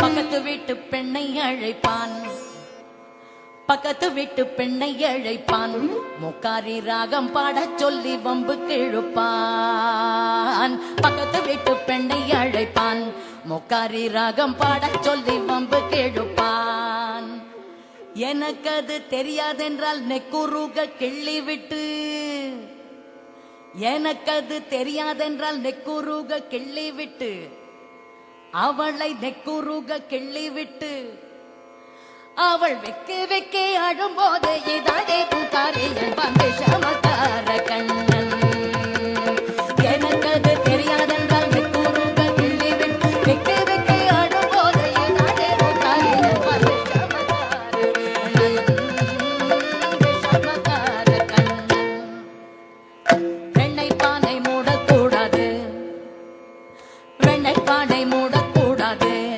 பக்கத்து வீட்டு பெண்ணை அழைப்பான், பக்கத்து வீட்டு பெண்ணை அழைப்பான், முக்காரி ராகம் பாடச் சொல்லி வம்பு கிழுப்பான். பக்கத்து வீட்டு பெண்ணை அழைப்பான், முக்காரி ராகம் பாடச் சொல்லி வம்பு கிழுப்பான். எனக்கு அது தெரியாதென்றால் நெக்குருக கிள்ளி விட்டு, எனக்கு அது தெரியாதென்றால் நெக்குருக கிள்ளி விட்டு, அவளை நெக்குருக கிள்ளி விட்டு, அவள் வெக்க வெக்க அழும்போது இதாடே பூக்காரி என்பான் விஷமக்கார கண்.